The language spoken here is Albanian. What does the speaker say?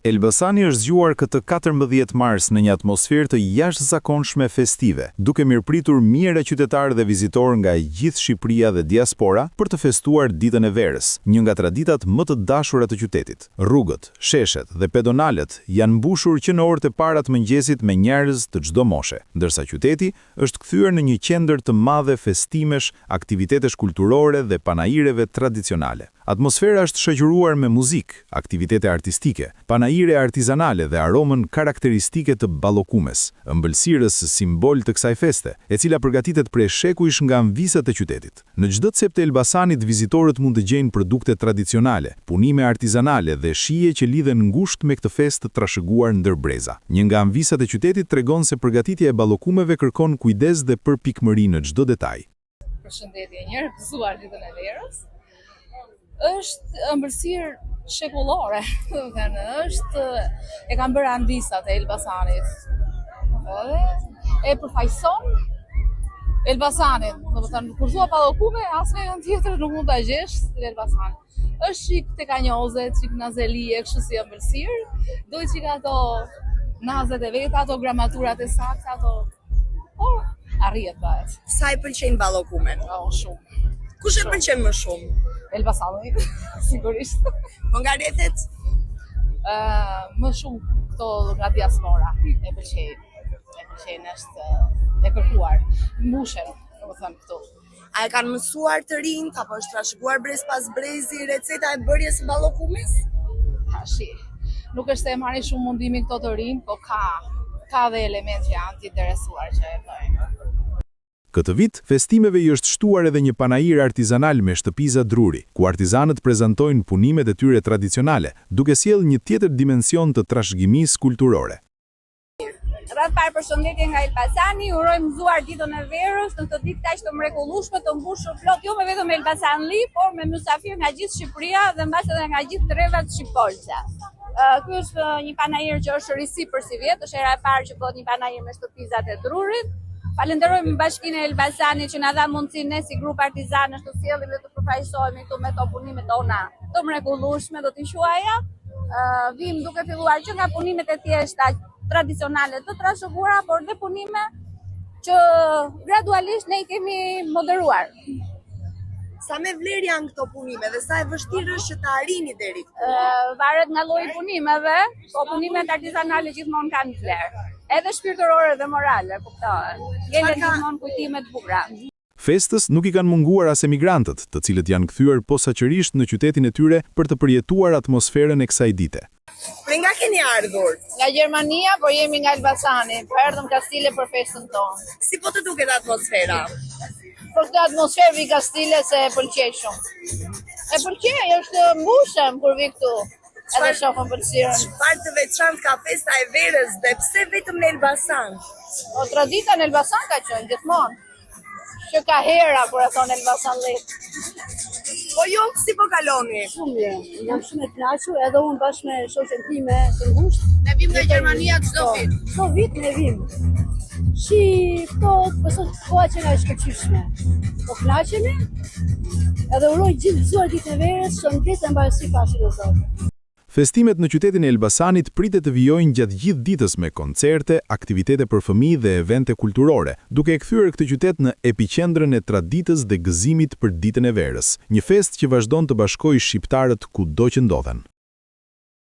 Elbasani është zgjuar këtë 14 mars në një atmosferë të jashtëzakonshme festive, duke mirëpritur mijëra qytetarë dhe vizitorë nga gjithë Shqipëria dhe diaspora për të festuar ditën e verës, një nga traditat më të dashura të qytetit. Rrugët, sheshet dhe pedonalet janë mbushur që në orët e para të mëngjesit me njerëz të çdo moshe, ndërsa qyteti është kthyer në një qendër të madhe festimesh, aktivitetesh kulturore dhe panajireve tradicionale. Atmosfera është shoqëruar me muzikë, aktivitete artistike, panajire artizanale dhe aromën karakteristike të ballokumes, ëmbëlsirës simbol të kësaj feste, e cila përgatitet prej shekujsh nga mvisat e qytetit. Në çdo cep të Elbasanit vizitorët mund të gjejnë produkte tradicionale, punime artizanale dhe shije që lidhen ngushtë me këtë festë të trashëguar ndër breza. Një nga mvisat e qytetit tregon se përgatitja e ballokumeve kërkon kujdes dhe përpikmëri në çdo detaj. Përshëndetje, një herë gëzuar ditën e verës. Është ëmbëlsirë shekullore, e kanë bërë andisat e Elbasanit. E përfaqëson Elbasanin, kur thua ballokume, asnjë tjetër nuk mund ta gjesh si Elbasan. Është çik tek kanjoze, çik nazelie, kështu si ëmbëlsirë, do çik ato nazet e veta, ato gramaturat e sakta, ato arrihet bëhet. Sa i pëlqejnë ballokumen? Shumë. Kush e pëlqen më shumë? Elbasani, sigurisht. Po nga rrethet? Më shumë këto nga diaspora e pëlqejnë, është e kërkuar. Mbushen, domethënë këtu. A e kanë mësuar të rinjt apo është trashëguar brez pas brezi receta e bërjes së ballokumes? Tashi, nuk është e marrin shumë mundimin këto të rinj, po ka dhe element që janë të interesuar që e bëjnë. Këtë vit, festimeve i është shtuar edhe një panajir artizanal me shtëpiza druri, ku artizanët prezantojnë punimet e tyre tradicionale, duke sjellë një tjetër dimension të trashëgimisë kulturore. Rreth parë përshëndetje nga Elbasani, urojmë gëzuar ditën e verës në këtë ditë kaq të mrekullueshme, të mbushur plot jo me vetëm Elbasanli, por me mysafir nga gjithë Shqipëria dhe mbas edhe nga gjithë trevat shqipolce. Ky është një panajir që është risi për si vjet, është hera e parë që bëhet një panajir me shtëpizat e drurit. Falenderojmë Bashkinë e Elbasanit që na dha mundësinë ne si grup artizanësh të sjellim dhe të përfaqësohemi këtu me këto punime tona të mrekullueshme, do t'i quaja. Vim duke filluar që nga punimet e thjeshta tradicionale të trashëguara, por dhe punime që gradualisht ne i kemi moderuar. Sa me vlerë janë këto punime dhe sa e vështirë është që të arrini deri këtu? Varet nga lloji i punimeve, po punimet artizanale gjithmonë kanë vlerë. Edhe shpirtërore dhe morale, kuptohet. Gjenden gjithmonë kujtime të bukura. Festës nuk i kanë munguar as emigrantët, të cilët janë kthyer posaçërisht në qytetin e tyre për të përjetuar atmosferën e kësaj dite. Prej nga keni ardhur? Nga Gjermania, por jemi nga Elbasani, po erdhëm Kastile për festën tonë. Si po të duket atmosfera? Për këtë atmosferë vi Kastile se e pëlqej shumë. E pëlqej, është mbushem kur vi këtu. Edhe shohëm ëmbëlsirën. Çfarë të veçantë ka festa e verës dhe pse vetëm në Elbasan? O tradita në Elbasan ka qenë gjithmonë. Që ka hera kur e thon Elbasanllit. Po ju si po kaloni? Shumë mirë. Jam shumë e kënaqur edhe unë bashkë me shoqen time të ngushtë. Ne vim nga Gjermania çdo vit. Çdo vit ne vim. Si këto koha që nga e shkëlqyeshme. Po kënaqemi. Edhe uroj gjithë gëzuar ditën e verës, shëndet e mbarësi pafshim e Zotit. Festimet në qytetin e Elbasanit pritet të vijojnë gjatë gjithë ditës me koncerte, aktivitete për fëmijë dhe evente kulturore, duke e kthyer këtë qytet në epiqendrën e traditës dhe gëzimit për ditën e verës, një festë që vazhdon të bashkojë shqiptarët kudo që ndodhen.